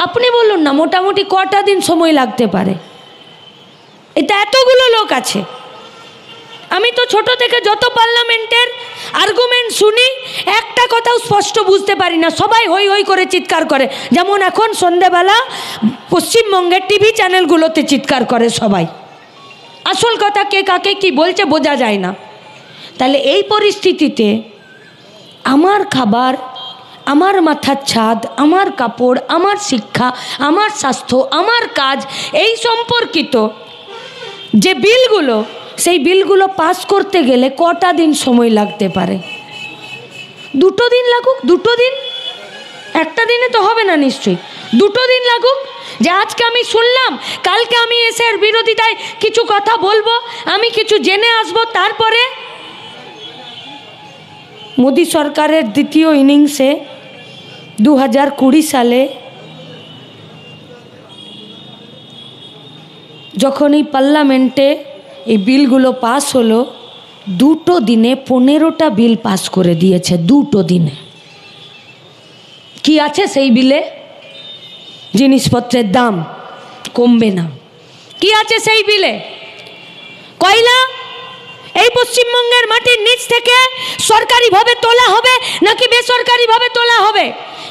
আপনি বলুন না মোটামুটি কটা দিন সময় লাগতে পারে? এটা এতগুলো লোক আছে। আমি তো ছোট থেকে যত পার্লামেন্টের আর্গুমেন্ট শুনি একটা কথাও স্পষ্ট বুঝতে পারি না, সবাই হই হই করে চিৎকার করে। যেমন এখন সন্ধ্যেবেলা পশ্চিমবঙ্গের টিভি চ্যানেলগুলোতে চিৎকার করে সবাই, আসল কথা কে কাকে কি বলছে বোঝা যায় না। তাহলে এই পরিস্থিতিতে আমার খাবার, আমার মাথার ছাদ, আমার কাপড়, আমার শিক্ষা, আমার স্বাস্থ্য, আমার কাজ, এই সম্পর্কিত যে বিলগুলো, সেই বিলগুলো পাস করতে গেলে কটা দিন সময় লাগতে পারে? 2 দিন লাগুক, 2 দিন, একটা দিনে তো হবে না নিশ্চয়ই, 2 দিন লাগুক। যে আজকে আমি শুনলাম, কালকে আমি এসে এর বিরোধিতায় কিছু কথা বলবো, আমি কিছু জেনে আসবো, তারপরে মোদী সরকারের দ্বিতীয় ইনিংসে 2020 সালে যখন এই পার্লামেন্টে এই বিলগুলো পাস হলো, 2 দিনে 15টা বিল পাস করে দিয়েছে। 2 দিনে কি আছে সেই বিলে? জিনিসপত্রের দাম কমবে না। কি আছে সেই বিলে? কয়লা এই পশ্চিমবঙ্গের মাটির নিচ থেকে সরকারিভাবে তোলা হবে নাকি বেসরকারিভাবে তোলা হবে?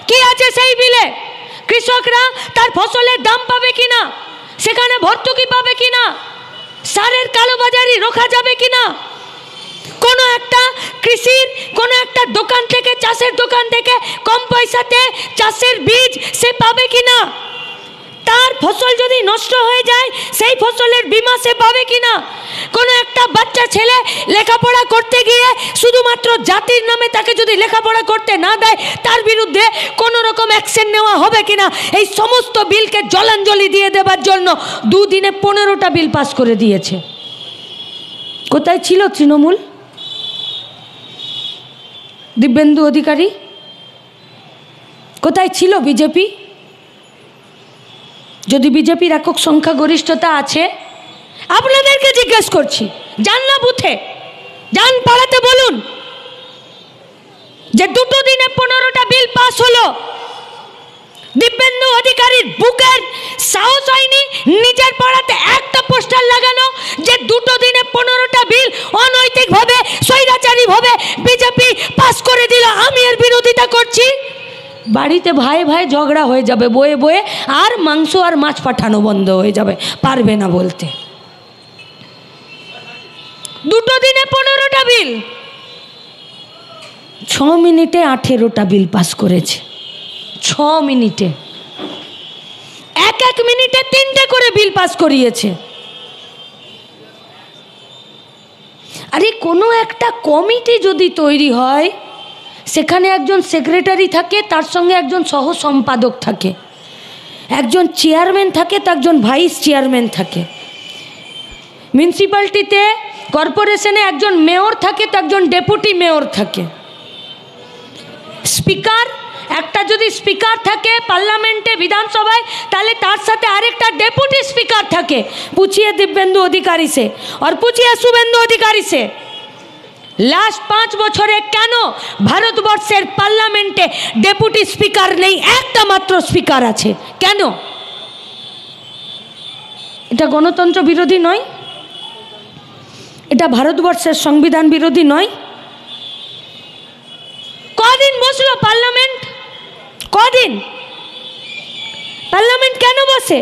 কি আছে সেই বিলে? কৃষকরা তার ফসলের দাম পাবে কিনা, সেখানে ভর্তুকি পাবে কিনা, সারের কালোবাজারি রোখা যাবে কিনা, কোনো একটা কৃষির কোনো একটা দোকান থেকে, চাষের দোকান থেকে কম পয়সাতে চাষের বীজ সে পাবে কিনা, তার ফসল যদি নষ্ট হয়ে যায় সেই ফসলের বীমা সে পাবে কিনা, কোনো একটা বাচ্চা ছেলে লেখাপড়া করতে গিয়ে শুধুমাত্র জাতির নামে তাকে যদি লেখাপড়া করতে না দেয় তার বিরুদ্ধে কোনো রকম অ্যাকশন নেওয়া হবে কিনা, এই সমস্ত বিলকে জলাঞ্জলি দিয়ে দেবার জন্য 2 দিনে 15টা বিল পাস করে দিয়েছে। কোথায় ছিল তৃণমূল? দিব্যেন্দু অধিকারী কোথায় ছিল? বিজেপি? যদি বিজেপির একক সংখ্যাগরিষ্ঠতা আছে, আপনাদেরকে জিজ্ঞেস করছি, যান না বুথে, যান পাড়াতে বলুন যে 2 দিনে 15টা বিল পাস হলো। দিব্যেন্দু অধিকারীর বুকের সাহস হয়নি নিজের পাড়াতে একটা পোস্টার লাগানো যে 2 দিনে 15টা বিল অনৈতিকভাবে, স্বৈরাচারীভাবে বিজেপি পাস করে দিল, আমি এর বিরোধিতা করছি। বাড়িতে ভাই ভাই ঝগড়া হয়ে যাবে বয়ে বয়ে, আর মাংস আর মাছ পাঠানো বন্ধ হয়ে যাবে, পারবে না বলতে। 2 দিনে 15টা বিল, 6 মিনিটে 18টা বিল পাস করেছে। 6 মিনিটে, এক মিনিটে 3টে করে বিল পাস করিয়েছে। আরে কোনো একটা কমিটি যদি তৈরি হয়, সেখানে একজন সেক্রেটারি থাকে, তার সঙ্গে একজন সহ সম্পাদক থাকে, একজন চেয়ারম্যান থাকে, তো একজন ভাইস চেয়ারম্যান থাকে। মিউনিসিপ্যালিটিতে, কর্পোরেশনে একজন মেয়র থাকে, তো একজন ডেপুটি মেয়র থাকে। স্পিকার, একটা যদি স্পিকার থাকে পার্লামেন্টে, বিধানসভায়, তাহলে তার সাথে আরেকটা ডেপুটি স্পিকার থাকে। पूछिए दिव्येंदु अधिकारी से और पूछिए शुभेंदु अधिकारी से, लास्ट 5 বছরে কেন ভারতবর্ষের পার্লামেন্টে ডেপুটি স্পিকার নেই? একটা মাত্র স্পিকার আছে, কেন? এটা গণতন্ত্র বিরোধী নয়? এটা ভারতবর্ষের সংবিধান বিরোধী নয়? কদিন বসলো পার্লামেন্ট? কদিন পার্লামেন্ট কেন বসে?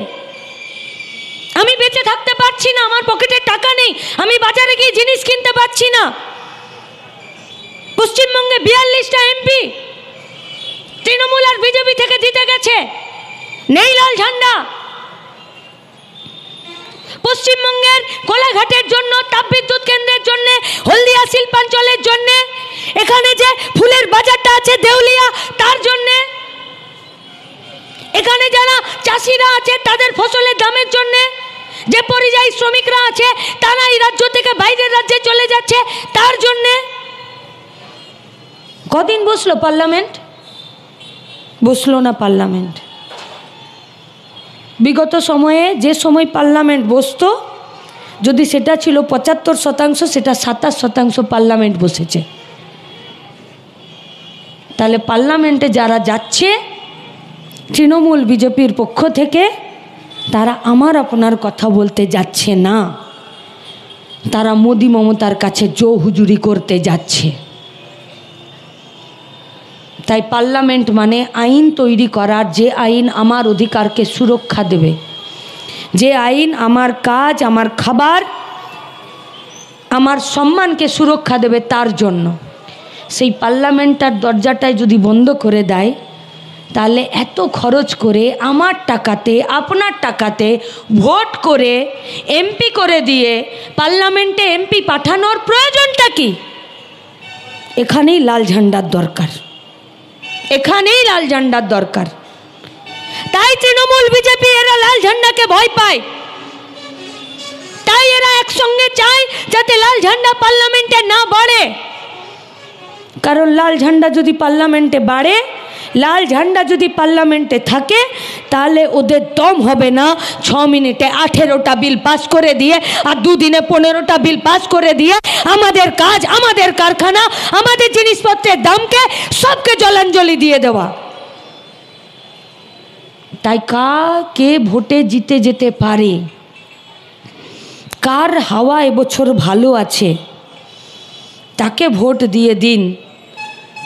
আমি বেঁচে থাকতে পারছি না, আমার পকেটে টাকা নেই, আমি বাজারে গিয়ে জিনিস কিনতে পারছি না। পশ্চিমবঙ্গে 42টা এমপি তৃণমূল আর বিজেপি থেকে জিতে গেছে, নেই লাল ঝান্ডা। পশ্চিমবঙ্গের কোলাঘাটের জন্য, তাপবিদ্যুৎ কেন্দ্রের জন্য, হলদিয়া শিল্পাঞ্চলের জন্য, এখানে যে ফুলের বাজারটা আছে দেউলিয়া, তার জন্য, এখানে যারা চাষিরা আছে তাদের ফসলের দামের জন্য, যে পরিযায়ী শ্রমিকরা আছে তারা এই রাজ্য থেকে বাইরের রাজ্যে চলে যাচ্ছে, তার জন্য। কদিন বসলো পার্লামেন্ট? বসলো না পার্লামেন্ট। বিগত সময়ে যে সময় পার্লামেন্ট বসতো, যদি সেটা ছিল 75%, সেটা 27% পার্লামেন্ট বসেছে। তাহলে পার্লামেন্টে যারা যাচ্ছে তৃণমূল বিজেপির পক্ষ থেকে তারা আমার আপনার কথা বলতে যাচ্ছে না, তারা মোদি মমতার কাছে জো হুজুরি করতে যাচ্ছে। তাই পার্লামেন্ট মানে আইন তৈরি করার, যে আইন আমার অধিকারকে সুরক্ষা দেবে, যে আইন আমার কাজ, আমার খাবার, আমার সম্মানকে সুরক্ষা দেবে, তার জন্য। সেই পার্লামেন্টার দরজাটায় যদি বন্ধ করে দেয়, তাহলে এত খরচ করে আমার টাকাতে, আপনার টাকাতে ভোট করে এমপি করে দিয়ে পার্লামেন্টে এমপি পাঠানোর প্রয়োজনটা কি? এখানেই লাল ঝান্ডার দরকার, এখানেই লাল ঝান্ডার দরকার। তাই তৃণমূল বিজেপি এরা লাল ঝান্ডাকে ভয় পায়, তাই এরা একসঙ্গে চায় যাতে লাল ঝান্ডা পার্লামেন্টে না বাড়ে। কারণ লাল ঝান্ডা যদি পার্লামেন্টে বাড়ে, লাল ঝান্ডা যদি পার্লামেন্টে থাকে, তাহলে ওদের দম হবে না 6 মিনিটে 18টা বিল পাস করে দিয়ে আর 2 দিনে 15টা বিল পাস করে দিয়ে আমাদের কাজ, আমাদের কারখানা, আমাদের জিনিসপত্রের দামকে সবকে জলাঞ্জলি দিয়ে দেওয়া। তাই কে ভোটে জিতে যেতে পারে, কার হাওয়া এবছর ভালো আছে, তাকে ভোট দিয়ে দিন।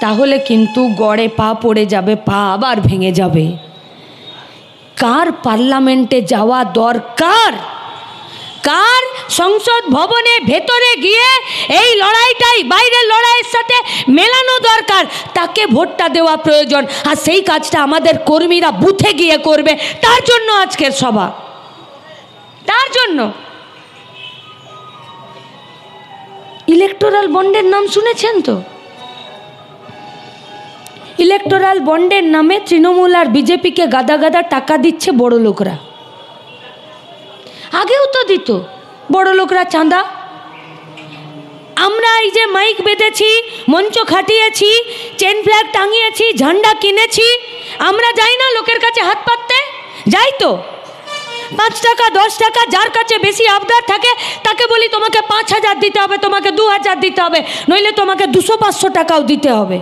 তাহলে কিন্তু গড়ে পা পড়ে যাবে, পা আবার ভেঙে যাবে। কার পার্লামেন্টে যাওয়া দরকার, কার সংসদ ভবনে ভেতরে গিয়ে এই লড়াইটাই বাইরের লড়াইয়ের সাথে মেলানো দরকার, তাকে ভোটটা দেওয়া প্রয়োজন। আর সেই কাজটা আমাদের কর্মীরা বুথে গিয়ে করবে, তার জন্য আজকের সভা, তার জন্য। ইলেকটোরাল বন্ডের নাম শুনেছেন তো? ইলেকটোরাল বন্ডের নামে তৃণমূল আর বিজেপিকে গাদা গাদা টাকা দিচ্ছে বড় লোকরা। আগেও তো দিত বড় লোকরা চাঁদা। আমরা এই যে মাইক বেঁধেছি, মঞ্চ খাটিয়েছি, চেন ফ্ল্যাগ টাঙিয়েছি, ঝান্ডা কিনেছি, আমরা যাই না লোকের কাছে হাত পাততে? যাই তো। 5 টাকা 10 টাকা যার কাছে বেশি আবদার থাকে তাকে বলি তোমাকে 5000 দিতে হবে, তোমাকে 2000 দিতে হবে, নইলে তোমাকে 200-500 টাকাও দিতে হবে।